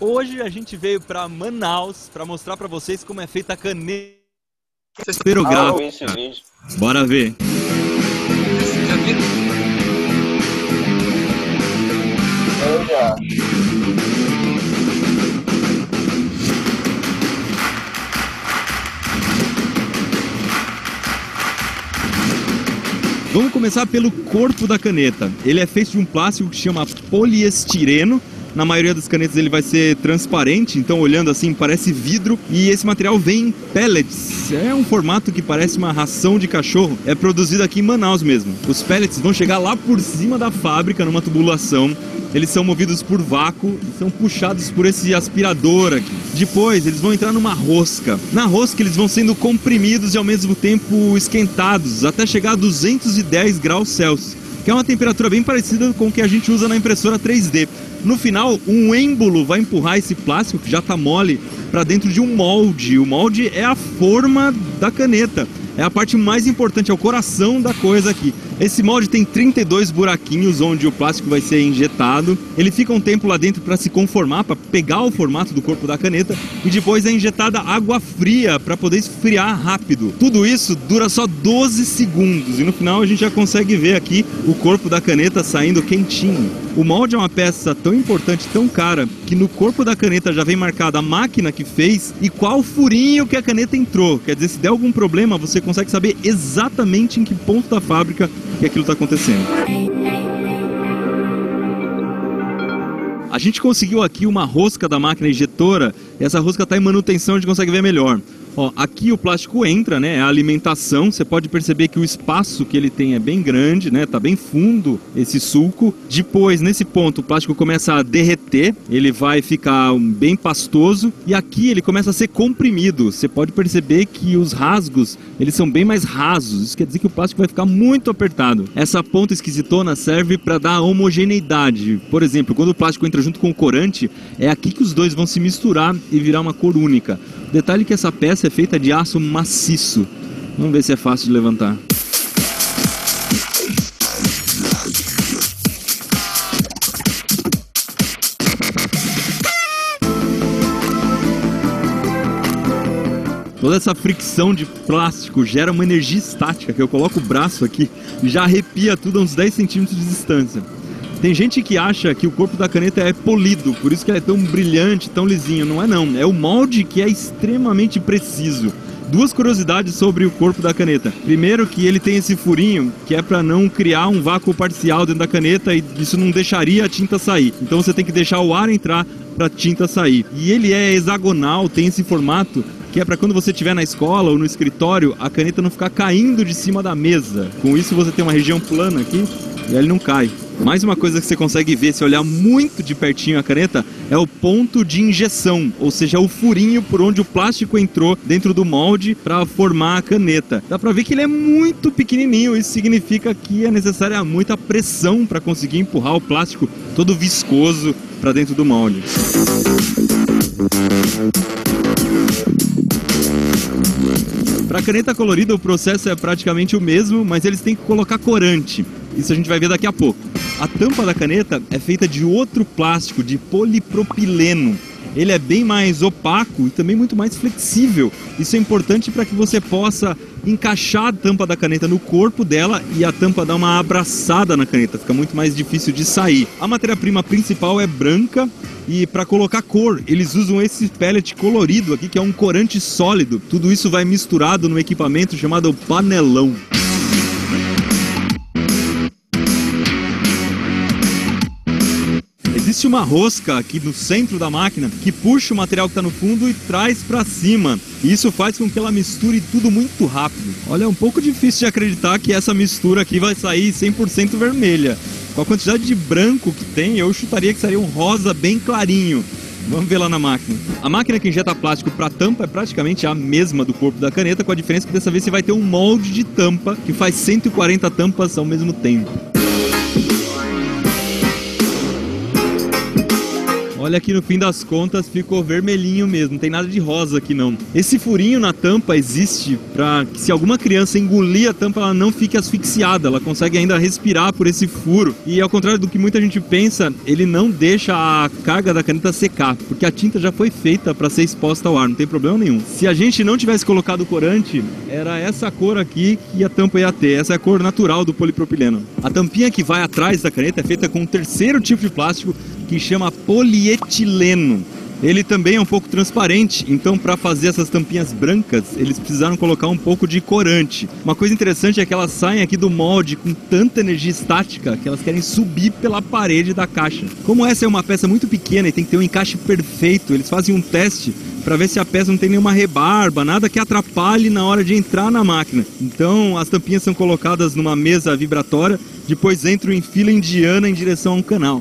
Hoje a gente veio para Manaus para mostrar para vocês como é feita a caneta esferográfica. Bora ver. Eu já. Vamos começar pelo corpo da caneta. Ele é feito de um plástico que se chama poliestireno. Na maioria das canetas ele vai ser transparente, então olhando assim parece vidro. E esse material vem em pellets. É um formato que parece uma ração de cachorro. É produzido aqui em Manaus mesmo. Os pellets vão chegar lá por cima da fábrica numa tubulação. Eles são movidos por vácuo e são puxados por esse aspirador aqui. Depois eles vão entrar numa rosca. Na rosca eles vão sendo comprimidos e ao mesmo tempo esquentados até chegar a 210 graus Celsius, que é uma temperatura bem parecida com o que a gente usa na impressora 3D. No final, um êmbolo vai empurrar esse plástico, que já está mole, para dentro de um molde. O molde é a forma da caneta. É a parte mais importante, é o coração da coisa aqui. Esse molde tem 32 buraquinhos onde o plástico vai ser injetado. Ele fica um tempo lá dentro para se conformar, para pegar o formato do corpo da caneta. E depois é injetada água fria para poder esfriar rápido. Tudo isso dura só 12 segundos. E no final a gente já consegue ver aqui o corpo da caneta saindo quentinho. O molde é uma peça tão importante, tão cara, que no corpo da caneta já vem marcada a máquina que fez e qual furinho que a caneta entrou. Quer dizer, se der algum problema, você consegue saber exatamente em que ponto da fábrica que aquilo está acontecendo. A gente conseguiu aqui uma rosca da máquina injetora. Essa rosca está em manutenção, a gente consegue ver melhor. Ó, aqui o plástico entra, né? É a alimentação. Você pode perceber que o espaço que ele tem é bem grande, né? Tá bem fundo esse sulco. Depois, nesse ponto, o plástico começa a derreter. Ele vai ficar bem pastoso. E aqui ele começa a ser comprimido. Você pode perceber que os rasgos, eles são bem mais rasos. Isso quer dizer que o plástico vai ficar muito apertado. Essa ponta esquisitona serve para dar homogeneidade. Por exemplo, quando o plástico entra junto com o corante, é aqui que os dois vão se misturar e virar uma cor única. Detalhe que essa peça é feita de aço maciço. Vamos ver se é fácil de levantar. Toda essa fricção de plástico gera uma energia estática, que eu coloco o braço aqui e já arrepia tudo a uns 10 centímetros de distância. Tem gente que acha que o corpo da caneta é polido, por isso que ele é tão brilhante, tão lisinho. Não é não, é o molde que é extremamente preciso. Duas curiosidades sobre o corpo da caneta. Primeiro, que ele tem esse furinho, que é para não criar um vácuo parcial dentro da caneta e isso não deixaria a tinta sair. Então você tem que deixar o ar entrar para a tinta sair. E ele é hexagonal, tem esse formato que é para quando você estiver na escola ou no escritório, a caneta não ficar caindo de cima da mesa. Com isso você tem uma região plana aqui e ele não cai. Mais uma coisa que você consegue ver se olhar muito de pertinho a caneta é o ponto de injeção, ou seja, o furinho por onde o plástico entrou dentro do molde para formar a caneta. Dá para ver que ele é muito pequenininho, isso significa que é necessária muita pressão para conseguir empurrar o plástico todo viscoso para dentro do molde. Para caneta colorida o processo é praticamente o mesmo, mas eles têm que colocar corante. Isso a gente vai ver daqui a pouco. A tampa da caneta é feita de outro plástico, de polipropileno. Ele é bem mais opaco e também muito mais flexível. Isso é importante para que você possa encaixar a tampa da caneta no corpo dela e a tampa dar uma abraçada na caneta. Fica muito mais difícil de sair. A matéria-prima principal é branca e para colocar cor, eles usam esse pellet colorido aqui, que é um corante sólido. Tudo isso vai misturado no equipamento chamado panelão. Existe uma rosca aqui no centro da máquina que puxa o material que está no fundo e traz para cima. E isso faz com que ela misture tudo muito rápido. Olha, é um pouco difícil de acreditar que essa mistura aqui vai sair 100% vermelha. Com a quantidade de branco que tem, eu chutaria que seria um rosa bem clarinho. Vamos ver lá na máquina. A máquina que injeta plástico para tampa é praticamente a mesma do corpo da caneta, com a diferença que dessa vez você vai ter um molde de tampa que faz 140 tampas ao mesmo tempo. Olha aqui, no fim das contas ficou vermelhinho mesmo, não tem nada de rosa aqui não. Esse furinho na tampa existe para que se alguma criança engolir a tampa, ela não fique asfixiada, ela consegue ainda respirar por esse furo. E ao contrário do que muita gente pensa, ele não deixa a carga da caneta secar, porque a tinta já foi feita para ser exposta ao ar, não tem problema nenhum. Se a gente não tivesse colocado o corante, era essa cor aqui que a tampa ia ter. Essa é a cor natural do polipropileno. A tampinha que vai atrás da caneta é feita com um terceiro tipo de plástico que chama polietileno. Ele também é um pouco transparente, então para fazer essas tampinhas brancas, eles precisaram colocar um pouco de corante. Uma coisa interessante é que elas saem aqui do molde com tanta energia estática que elas querem subir pela parede da caixa. Como essa é uma peça muito pequena e tem que ter um encaixe perfeito, eles fazem um teste para ver se a peça não tem nenhuma rebarba, nada que atrapalhe na hora de entrar na máquina. Então as tampinhas são colocadas numa mesa vibratória, depois entram em fila indiana em direção a um canal.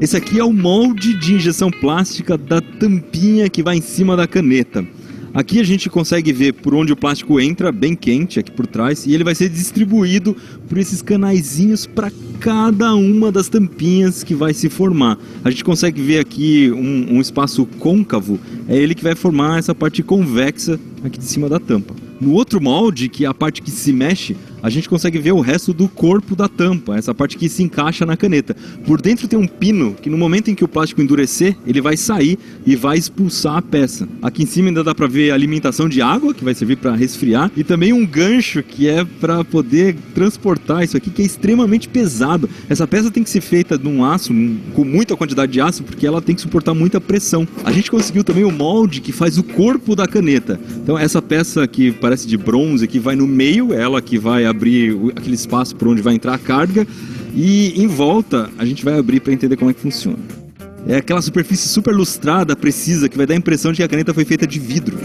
Esse aqui é o molde de injeção plástica da tampinha que vai em cima da caneta. Aqui a gente consegue ver por onde o plástico entra, bem quente aqui por trás, e ele vai ser distribuído por esses canaizinhos para cada uma das tampinhas que vai se formar. A gente consegue ver aqui um espaço côncavo, é ele que vai formar essa parte convexa aqui de cima da tampa. No outro molde, que é a parte que se mexe, a gente consegue ver o resto do corpo da tampa, essa parte que se encaixa na caneta. Por dentro tem um pino que no momento em que o plástico endurecer, ele vai sair e vai expulsar a peça. Aqui em cima ainda dá para ver a alimentação de água, que vai servir para resfriar, e também um gancho que é para poder transportar isso aqui, que é extremamente pesado. Essa peça tem que ser feita num aço, com muita quantidade de aço, porque ela tem que suportar muita pressão. A gente conseguiu também o molde que faz o corpo da caneta. Então essa peça que parece de bronze, que vai no meio, ela que vai abrir aquele espaço por onde vai entrar a carga, e em volta a gente vai abrir para entender como é que funciona. É aquela superfície super lustrada, precisa, que vai dar a impressão de que a caneta foi feita de vidro.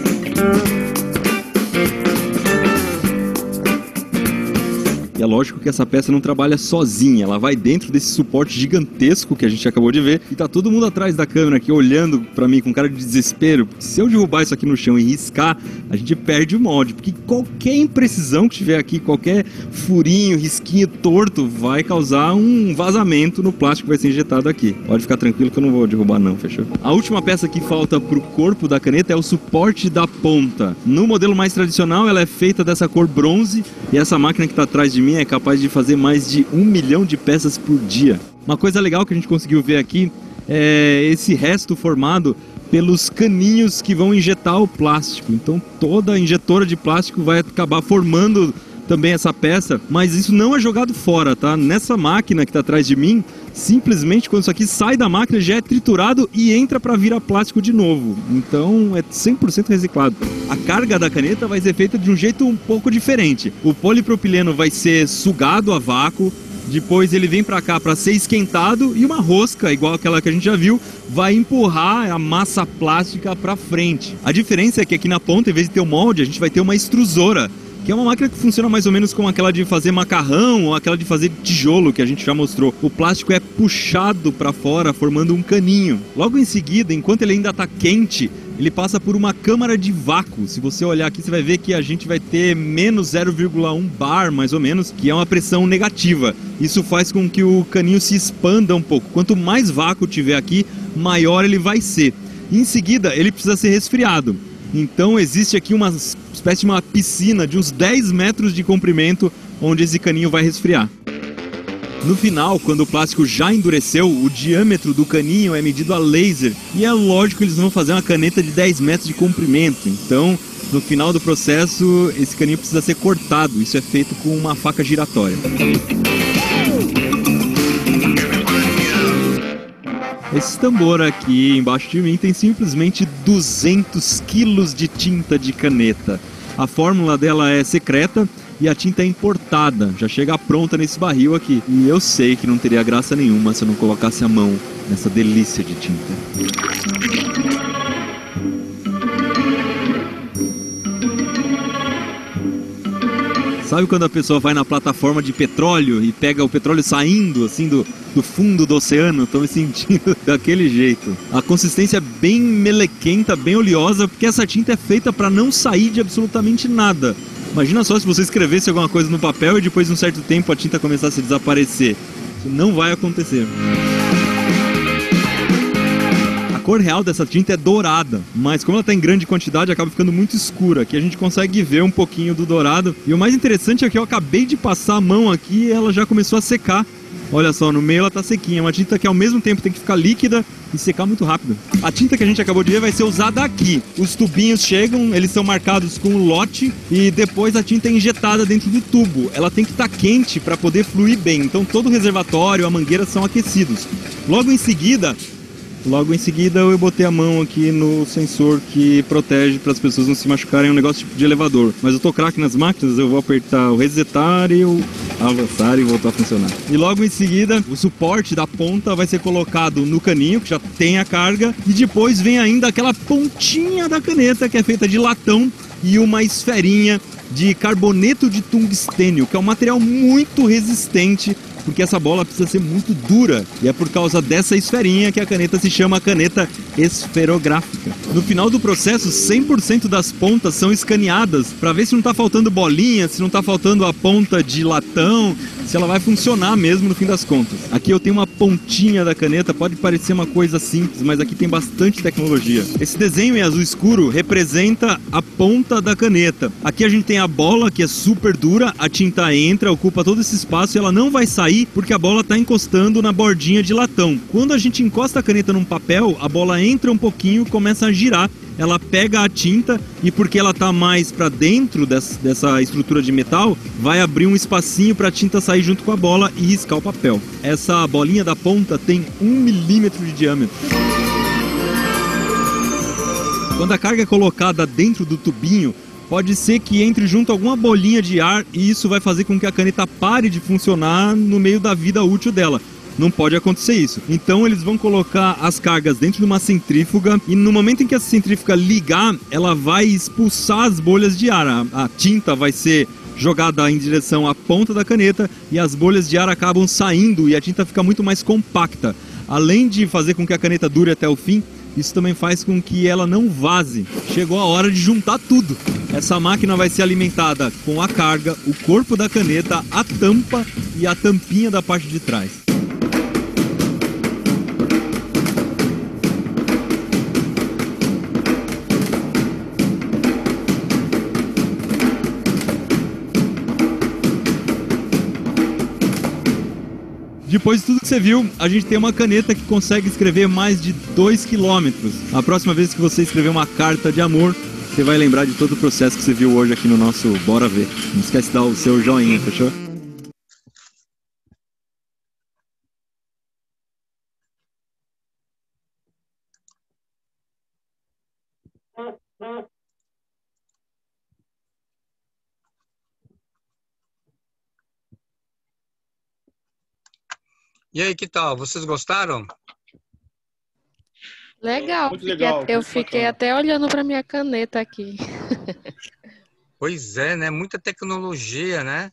E é lógico que essa peça não trabalha sozinha, ela vai dentro desse suporte gigantesco que a gente acabou de ver, e tá todo mundo atrás da câmera aqui olhando pra mim com cara de desespero, porque se eu derrubar isso aqui no chão e riscar, a gente perde o molde, porque qualquer imprecisão que tiver aqui, qualquer furinho, risquinho torto, vai causar um vazamento no plástico que vai ser injetado aqui. Pode ficar tranquilo que eu não vou derrubar não, fechou? A última peça que falta pro corpo da caneta é o suporte da ponta. No modelo mais tradicional, ela é feita dessa cor bronze, e essa máquina que tá atrás de mim é capaz de fazer mais de 1 milhão de peças por dia. Uma coisa legal que a gente conseguiu ver aqui é esse resto formado pelos caninhos que vão injetar o plástico. Então toda injetora de plástico vai acabar formando também essa peça, mas isso não é jogado fora, tá? Nessa máquina que está atrás de mim, simplesmente quando isso aqui sai da máquina já é triturado e entra para virar plástico de novo. Então é 100% reciclado. A carga da caneta vai ser feita de um jeito um pouco diferente. O polipropileno vai ser sugado a vácuo, depois ele vem para cá para ser esquentado e uma rosca, igual aquela que a gente já viu, vai empurrar a massa plástica para frente. A diferença é que aqui na ponta, em vez de ter um molde, a gente vai ter uma extrusora, que é uma máquina que funciona mais ou menos como aquela de fazer macarrão ou aquela de fazer tijolo que a gente já mostrou. O plástico é puxado para fora, formando um caninho. Logo em seguida, enquanto ele ainda está quente, ele passa por uma câmara de vácuo. Se você olhar aqui, você vai ver que a gente vai ter menos 0,1 bar, mais ou menos, que é uma pressão negativa. Isso faz com que o caninho se expanda um pouco. Quanto mais vácuo tiver aqui, maior ele vai ser. E em seguida, ele precisa ser resfriado. Então existe aqui uma espécie de uma piscina de uns 10 metros de comprimento, onde esse caninho vai resfriar. No final, quando o plástico já endureceu, o diâmetro do caninho é medido a laser. E é lógico que eles vão fazer uma caneta de 10 metros de comprimento. Então, no final do processo, esse caninho precisa ser cortado. Isso é feito com uma faca giratória. Esse tambor aqui embaixo de mim tem simplesmente 200 quilos de tinta de caneta. A fórmula dela é secreta e a tinta é importada, já chega pronta nesse barril aqui. E eu sei que não teria graça nenhuma se eu não colocasse a mão nessa delícia de tinta. Sabe quando a pessoa vai na plataforma de petróleo e pega o petróleo saindo assim do fundo do oceano? Estou me sentindo daquele jeito. A consistência é bem melequenta, bem oleosa, porque essa tinta é feita para não sair de absolutamente nada. Imagina só se você escrevesse alguma coisa no papel e depois de um certo tempo a tinta começasse a desaparecer. Isso não vai acontecer. A cor real dessa tinta é dourada, mas como ela está em grande quantidade, acaba ficando muito escura. Aqui a gente consegue ver um pouquinho do dourado. E o mais interessante é que eu acabei de passar a mão aqui e ela já começou a secar. Olha só, no meio ela tá sequinha. É uma tinta que ao mesmo tempo tem que ficar líquida e secar muito rápido. A tinta que a gente acabou de ver vai ser usada aqui. Os tubinhos chegam, eles são marcados com um lote e depois a tinta é injetada dentro do tubo. Ela tem que estar quente para poder fluir bem. Então todo o reservatório, a mangueira são aquecidos. Logo em seguida eu botei a mão aqui no sensor que protege para as pessoas não se machucarem, é um negócio tipo de elevador. Mas eu tô craque nas máquinas, eu vou apertar o resetar e o avançar e voltar a funcionar. E logo em seguida, o suporte da ponta vai ser colocado no caninho, que já tem a carga, e depois vem ainda aquela pontinha da caneta que é feita de latão e uma esferinha de carboneto de tungstênio, que é um material muito resistente, porque essa bola precisa ser muito dura, e é por causa dessa esferinha que a caneta se chama caneta esferográfica. No final do processo, 100% das pontas são escaneadas para ver se não está faltando bolinha, se não está faltando a ponta de latão, se ela vai funcionar mesmo no fim das contas. Aqui eu tenho uma pontinha da caneta, pode parecer uma coisa simples, mas aqui tem bastante tecnologia. Esse desenho em azul escuro representa a ponta da caneta. Aqui a gente tem a bola, que é super dura, a tinta entra, ocupa todo esse espaço e ela não vai sair porque a bola está encostando na bordinha de latão. Quando a gente encosta a caneta num papel, a bola entra um pouquinho e começa a girar. Ela pega a tinta e porque ela está mais para dentro dessa estrutura de metal, vai abrir um espacinho para a tinta sair junto com a bola e riscar o papel. Essa bolinha da ponta tem 1 milímetro de diâmetro. Quando a carga é colocada dentro do tubinho, pode ser que entre junto alguma bolinha de ar e isso vai fazer com que a caneta pare de funcionar no meio da vida útil dela. Não pode acontecer isso. Então eles vão colocar as cargas dentro de uma centrífuga e no momento em que essa centrífuga ligar, ela vai expulsar as bolhas de ar. A tinta vai ser jogada em direção à ponta da caneta e as bolhas de ar acabam saindo e a tinta fica muito mais compacta. Além de fazer com que a caneta dure até o fim, isso também faz com que ela não vaze. Chegou a hora de juntar tudo. Essa máquina vai ser alimentada com a carga, o corpo da caneta, a tampa e a tampinha da parte de trás. Depois de tudo que você viu, a gente tem uma caneta que consegue escrever mais de 2 quilômetros. A próxima vez que você escrever uma carta de amor, você vai lembrar de todo o processo que você viu hoje aqui no nosso Bora Ver. Não esquece de dar o seu joinha, fechou? E aí, que tal? Vocês gostaram? Legal, Muito legal, eu muito fiquei bacana. até olhando para minha caneta aqui. Pois é, né? Muita tecnologia, né?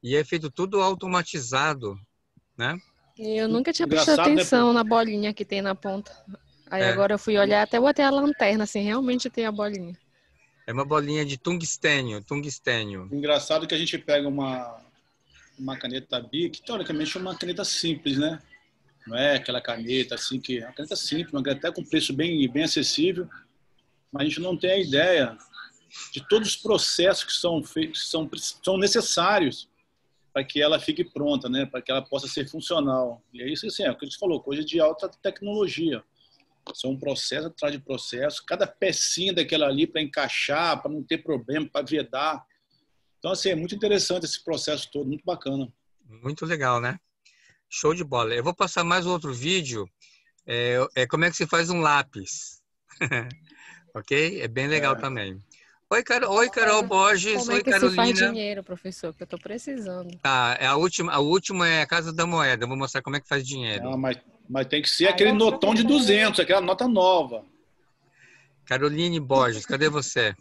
E é feito tudo automatizado, né? E eu nunca tinha prestado Engraçado, né, atenção na bolinha que tem na ponta. Aí É. agora eu fui olhar, até botei a lanterna, assim, realmente tem a bolinha. É uma bolinha de tungstênio, tungstênio. Engraçado que a gente pega uma caneta Bic, teoricamente é uma caneta simples, né? Não é aquela caneta assim que... É uma caneta simples, uma caneta até com preço bem acessível, mas a gente não tem a ideia de todos os processos que são feitos, são necessários para que ela fique pronta, né? Para que ela possa ser funcional. E é isso assim, é o que a gente falou, coisa de alta tecnologia. São um processo atrás de processo, cada pecinha daquela ali para encaixar, para não ter problema, para vedar. Então, assim, é muito interessante esse processo todo, muito bacana. Muito legal, né? Show de bola. Eu vou passar mais um outro vídeo. Como é que se faz um lápis. Ok? É bem legal também. Oi, Carol Borges. Como é Oi, que se faz Carolina. dinheiro, professor? Que eu tô precisando. Tá, a última é a Casa da Moeda. Eu vou mostrar como é que faz dinheiro. Não, mas tem que ser aquele notão de 200, aquela nota nova. Caroline Borges, cadê você?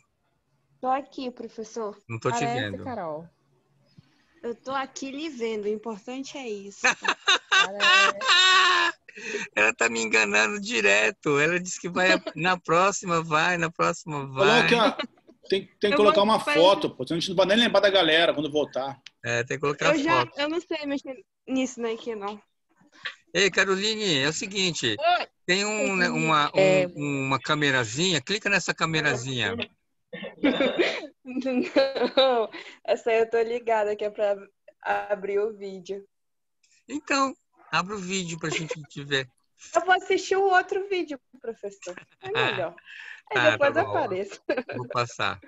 Tô aqui, professor. Não tô te Parece, vendo. Carol. Eu tô aqui lhe vendo. O importante é isso. Parece. Ela tá me enganando direto. Ela disse que vai na próxima, vai. Tem que colocar uma foto, pô, senão a gente não vai nem lembrar da galera quando voltar. Tem que colocar foto. Eu não sei mexer nisso daqui, não. Ei, Caroline, é o seguinte, Oi. tem uma camerazinha, clica nessa camerazinha. Não, essa aí eu tô ligada que é pra abrir o vídeo. Então, abre o vídeo pra gente te ver. Eu vou assistir o outro vídeo, professor. É melhor. Aí Tá depois eu bom, apareço. vou passar.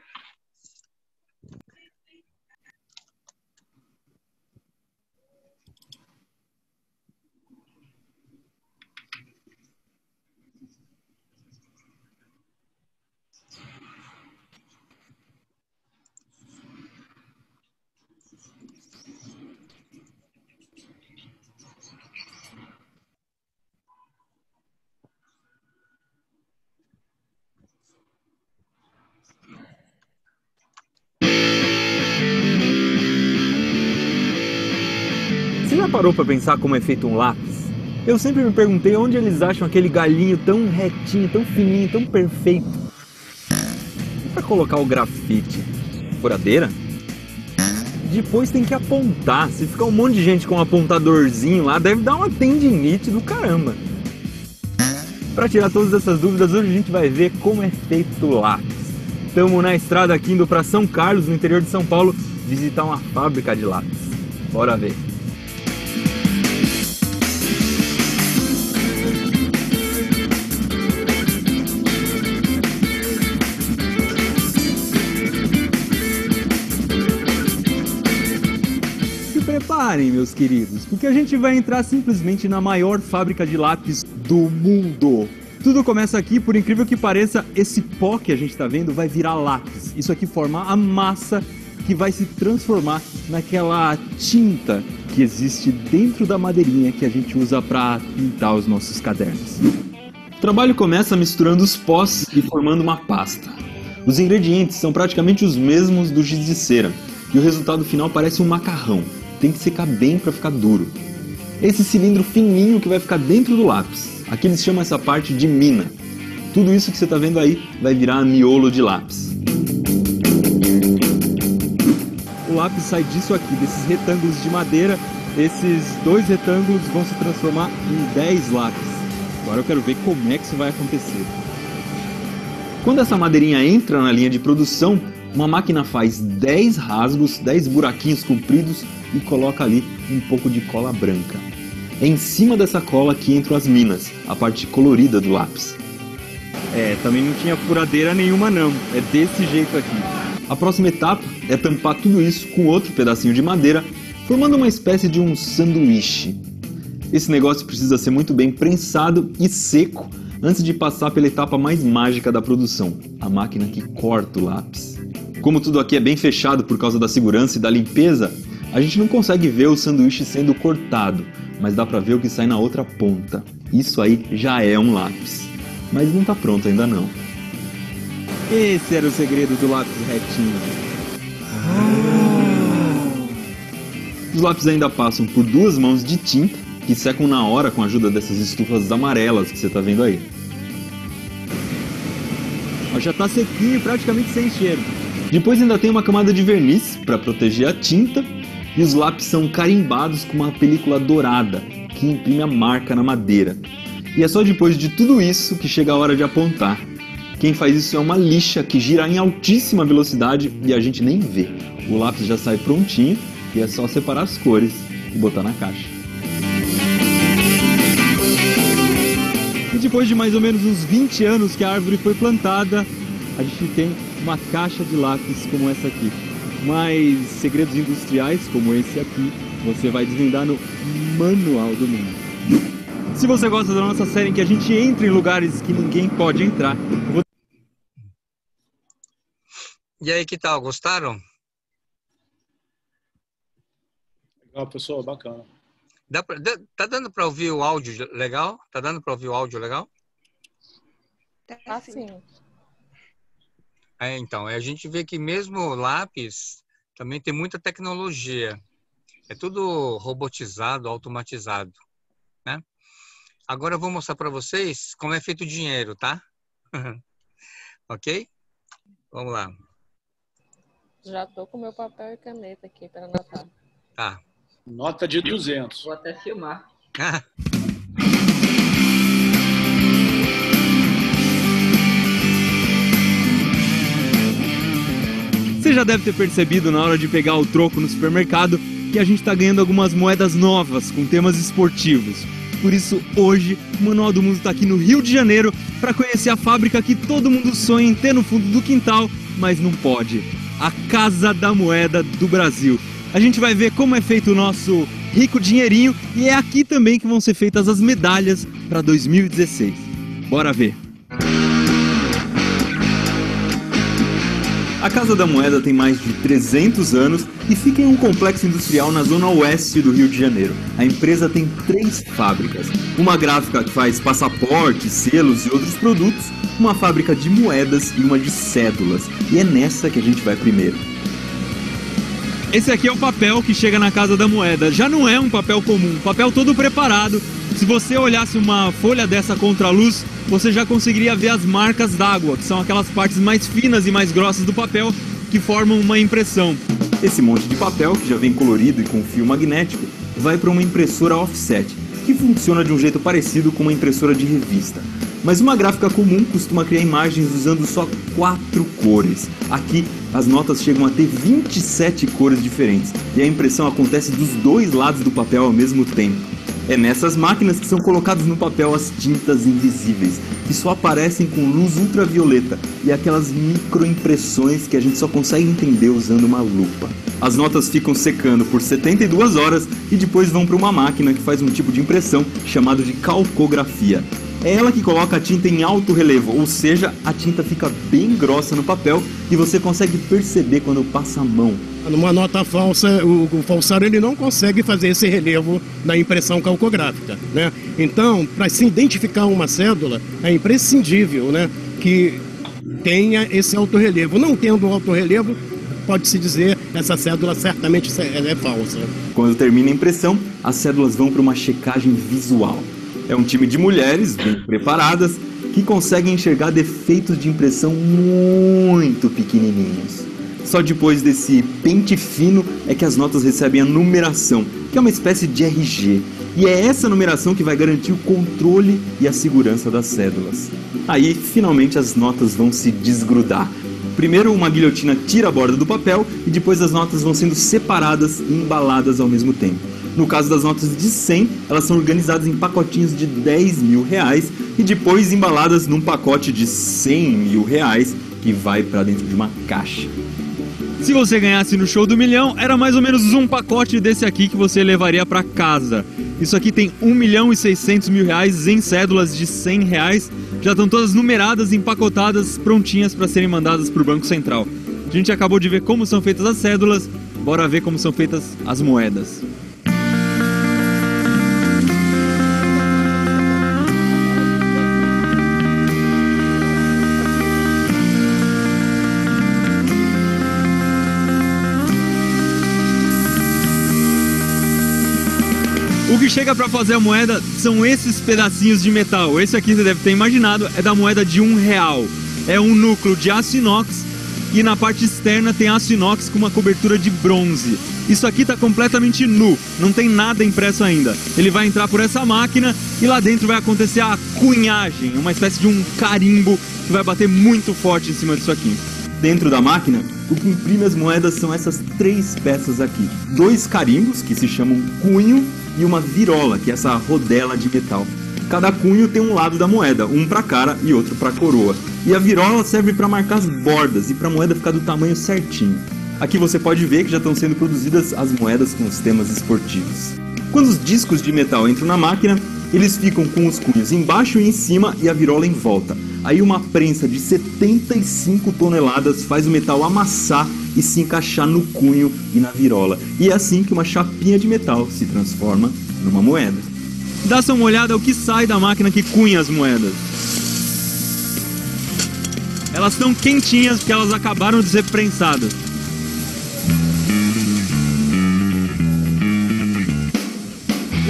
Você já parou para pensar como é feito um lápis? Eu sempre me perguntei onde eles acham aquele galinho tão retinho, tão fininho, tão perfeito. E para colocar o grafite? Furadeira? Depois tem que apontar. Se ficar um monte de gente com um apontadorzinho lá, deve dar uma tendinite do caramba. Para tirar todas essas dúvidas, hoje a gente vai ver como é feito o lápis. Estamos na estrada aqui indo para São Carlos, no interior de São Paulo, visitar uma fábrica de lápis. Bora ver. Se preparem, meus queridos, porque a gente vai entrar simplesmente na maior fábrica de lápis do mundo. Tudo começa aqui, por incrível que pareça, esse pó que a gente está vendo vai virar lápis. Isso aqui forma a massa que vai se transformar naquela tinta que existe dentro da madeirinha que a gente usa para pintar os nossos cadernos. O trabalho começa misturando os pós e formando uma pasta. Os ingredientes são praticamente os mesmos do giz de cera e o resultado final parece um macarrão. Tem que secar bem para ficar duro. Esse cilindro fininho que vai ficar dentro do lápis. Aqui eles chamam essa parte de mina. Tudo isso que você está vendo aí vai virar miolo de lápis. O lápis sai disso aqui, desses retângulos de madeira. Esses 2 retângulos vão se transformar em 10 lápis. Agora eu quero ver como é que isso vai acontecer. Quando essa madeirinha entra na linha de produção, uma máquina faz 10 rasgos, 10 buraquinhos compridos e coloca ali um pouco de cola branca. É em cima dessa cola que entram as minas, a parte colorida do lápis. Também não tinha furadeira nenhuma não, é desse jeito aqui. A próxima etapa é tampar tudo isso com outro pedacinho de madeira, formando uma espécie de um sanduíche. Esse negócio precisa ser muito bem prensado e seco antes de passar pela etapa mais mágica da produção, a máquina que corta o lápis. Como tudo aqui é bem fechado por causa da segurança e da limpeza, a gente não consegue ver o sanduíche sendo cortado, mas dá pra ver o que sai na outra ponta. Isso aí já é um lápis. Mas não tá pronto ainda não. Esse era o segredo do lápis retinho. Os lápis ainda passam por 2 mãos de tinta, que secam na hora com a ajuda dessas estufas amarelas que você tá vendo aí. Já tá sequinho, praticamente sem cheiro. Depois ainda tem uma camada de verniz para proteger a tinta. E os lápis são carimbados com uma película dourada, que imprime a marca na madeira. E é só depois de tudo isso que chega a hora de apontar. Quem faz isso é uma lixa que gira em altíssima velocidade e a gente nem vê. O lápis já sai prontinho e é só separar as cores e botar na caixa. E depois de mais ou menos uns 20 anos que a árvore foi plantada, a gente tem uma caixa de lápis como essa aqui. Mas segredos industriais como esse aqui, você vai desvendar no Manual do Mundo. Se você gosta da nossa série em que a gente entra em lugares que ninguém pode entrar... E aí, que tal? Gostaram? Legal, pessoal, bacana. Tá dando para ouvir o áudio legal? Tá dando para ouvir o áudio legal? Assim. Então, a gente vê que mesmo o lápis também tem muita tecnologia. É tudo robotizado, automatizado, né? Agora eu vou mostrar para vocês como é feito o dinheiro, tá? Ok? Vamos lá. Já tô com meu papel e caneta aqui para anotar. Tá. Nota de 200. Vou até filmar. já deve ter percebido na hora de pegar o troco no supermercado que a gente está ganhando algumas moedas novas com temas esportivos. Por isso, hoje, o Manual do Mundo está aqui no Rio de Janeiro para conhecer a fábrica que todo mundo sonha em ter no fundo do quintal, mas não pode. A Casa da Moeda do Brasil. A gente vai ver como é feito o nosso rico dinheirinho e é aqui também que vão ser feitas as medalhas para 2016. Bora ver! A Casa da Moeda tem mais de 300 anos e fica em um complexo industrial na zona oeste do Rio de Janeiro. A empresa tem 3 fábricas. Uma gráfica que faz passaportes, selos e outros produtos, uma fábrica de moedas e uma de cédulas. E é nessa que a gente vai primeiro. Esse aqui é o papel que chega na Casa da Moeda. Já não é um papel comum, papel todo preparado. Se você olhasse uma folha dessa contra a luz, você já conseguiria ver as marcas d'água, que são aquelas partes mais finas e mais grossas do papel que formam uma impressão. Esse monte de papel, que já vem colorido e com fio magnético, vai para uma impressora offset, que funciona de um jeito parecido com uma impressora de revista. Mas uma gráfica comum costuma criar imagens usando só 4 cores. Aqui, as notas chegam a ter 27 cores diferentes, e a impressão acontece dos 2 lados do papel ao mesmo tempo. É nessas máquinas que são colocadas no papel as tintas invisíveis, que só aparecem com luz ultravioleta e aquelas microimpressões que a gente só consegue entender usando uma lupa. As notas ficam secando por 72 horas e depois vão para uma máquina que faz um tipo de impressão chamado de calcografia. É ela que coloca a tinta em alto relevo, ou seja, a tinta fica bem grossa no papel e você consegue perceber quando passa a mão. Numa nota falsa, o falsário ele não consegue fazer esse relevo na impressão calcográfica, né? Então, para se identificar uma cédula, é imprescindível, né, que tenha esse alto relevo. Não tendo alto relevo, pode-se dizer que essa cédula certamente é falsa. Quando termina a impressão, as cédulas vão para uma checagem visual. É um time de mulheres bem preparadas que conseguem enxergar defeitos de impressão muito pequenininhos. Só depois desse pente fino é que as notas recebem a numeração, que é uma espécie de RG. E é essa numeração que vai garantir o controle e a segurança das cédulas. Aí, finalmente, as notas vão se desgrudar. Primeiro, uma guilhotina tira a borda do papel e depois as notas vão sendo separadas e embaladas ao mesmo tempo. No caso das notas de 100, elas são organizadas em pacotinhos de 10 mil reais e depois embaladas num pacote de 100 mil reais que vai para dentro de uma caixa. Se você ganhasse no show do milhão, era mais ou menos um pacote desse aqui que você levaria para casa. Isso aqui tem 1.600.000 reais em cédulas de 100 reais. Já estão todas numeradas, empacotadas, prontinhas para serem mandadas para o Banco Central. A gente acabou de ver como são feitas as cédulas, bora ver como são feitas as moedas. O que chega para fazer a moeda são esses pedacinhos de metal. Esse aqui você deve ter imaginado, é da moeda de R$1. É um núcleo de aço inox e na parte externa tem aço inox com uma cobertura de bronze. Isso aqui está completamente nu, não tem nada impresso ainda. Ele vai entrar por essa máquina e lá dentro vai acontecer a cunhagem, uma espécie de um carimbo que vai bater muito forte em cima disso aqui. Dentro da máquina, o que imprime as moedas são essas 3 peças aqui. 2 carimbos, que se chamam cunho, e uma virola, que é essa rodela de metal. Cada cunho tem um lado da moeda, um para a cara e outro para a coroa. E a virola serve para marcar as bordas e para a moeda ficar do tamanho certinho. Aqui você pode ver que já estão sendo produzidas as moedas com os temas esportivos. Quando os discos de metal entram na máquina, eles ficam com os cunhos embaixo e em cima e a virola em volta. Aí uma prensa de 75 toneladas faz o metal amassar e se encaixar no cunho e na virola. E é assim que uma chapinha de metal se transforma numa moeda. Dá só uma olhada ao que sai da máquina que cunha as moedas. Elas estão quentinhas porque elas acabaram de ser prensadas.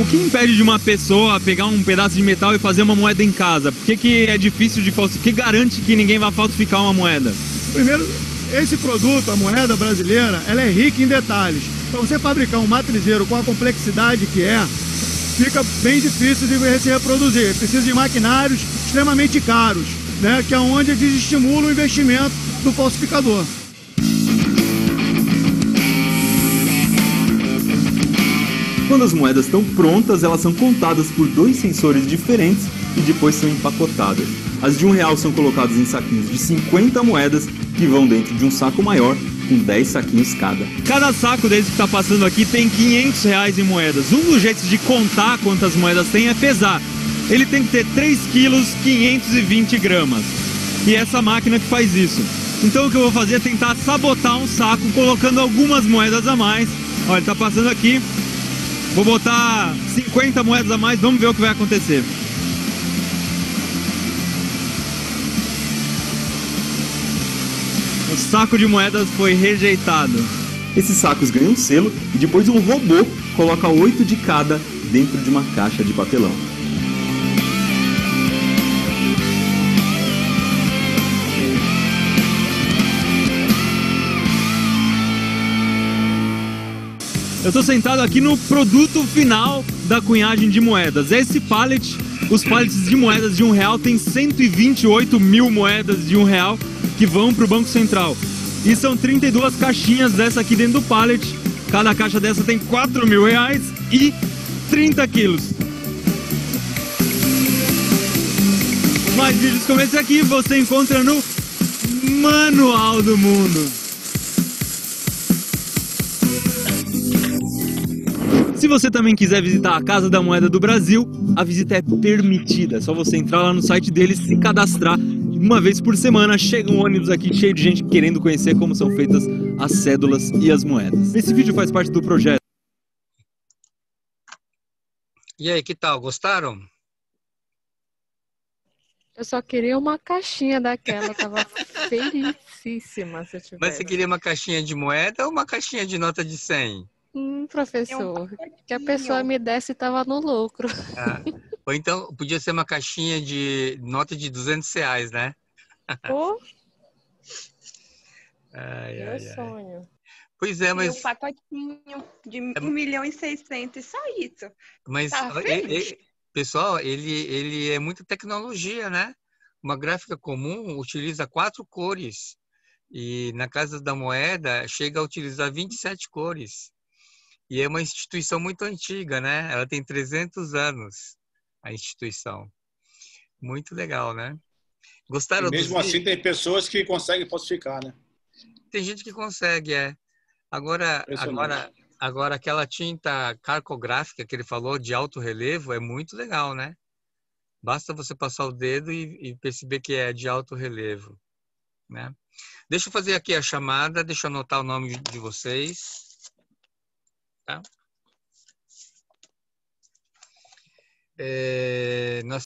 O que impede de uma pessoa pegar um pedaço de metal e fazer uma moeda em casa? Por que é difícil de falsificar? O que garante que ninguém vai falsificar uma moeda? Primeiro, esse produto, a moeda brasileira, ela é rica em detalhes. Para você fabricar um matrizeiro com a complexidade que é, fica bem difícil de se reproduzir. Precisa de maquinários extremamente caros, né? Que é onde desestimula o investimento do falsificador. Quando as moedas estão prontas, elas são contadas por 2 sensores diferentes e depois são empacotadas. As de R$1 são colocadas em saquinhos de 50 moedas que vão dentro de um saco maior com 10 saquinhos cada. Cada saco desse que está passando aqui tem R$500 em moedas. Um dos jeitos de contar quantas moedas tem é pesar. Ele tem que ter 3 quilos, 520 gramas. E essa máquina que faz isso. Então o que eu vou fazer é tentar sabotar um saco colocando algumas moedas a mais. Olha, ele está passando aqui. Vou botar 50 moedas a mais, vamos ver o que vai acontecer. O saco de moedas foi rejeitado. Esses sacos ganham selo e depois um robô coloca 8 de cada dentro de uma caixa de papelão. Eu estou sentado aqui no produto final da cunhagem de moedas. Esse pallet, os pallets de moedas de R$1 tem 128 mil moedas de R$1 que vão para o Banco Central. E são 32 caixinhas dessa aqui dentro do pallet. Cada caixa dessa tem R$4.000 e 30 quilos. Mais vídeos como esse aqui você encontra no Manual do Mundo. Se você também quiser visitar a Casa da Moeda do Brasil, a visita é permitida. É só você entrar lá no site deles, se cadastrar. Uma vez por semana chega um ônibus aqui cheio de gente querendo conhecer como são feitas as cédulas e as moedas. Esse vídeo faz parte do projeto. E aí, que tal? Gostaram? Eu só queria uma caixinha daquela, eu tava felicíssima se eu tivesse. Mas você queria uma caixinha de moeda ou uma caixinha de nota de 100? Professor, que a pessoa me desse tava no lucro. Ah, ou então podia ser uma caixinha de nota de R$200, né? Pô, Ai. sonho. Pois é, mas... E um pacotinho de 1.600.000, só isso. Mas, Tá feliz? pessoal, ele é muita tecnologia, né? Uma gráfica comum utiliza 4 cores. E na Casa da Moeda chega a utilizar 27 cores. E é uma instituição muito antiga, né? Ela tem 300 anos, a instituição. Muito legal, né? Gostaram E mesmo assim tem pessoas que conseguem falsificar, né? Tem gente que consegue, é. Agora aquela tinta carcográfica que ele falou de alto relevo é muito legal, né? Basta você passar o dedo e perceber que é de alto relevo, né? Deixa eu fazer aqui a chamada, deixa eu anotar o nome de vocês. Tá? Nós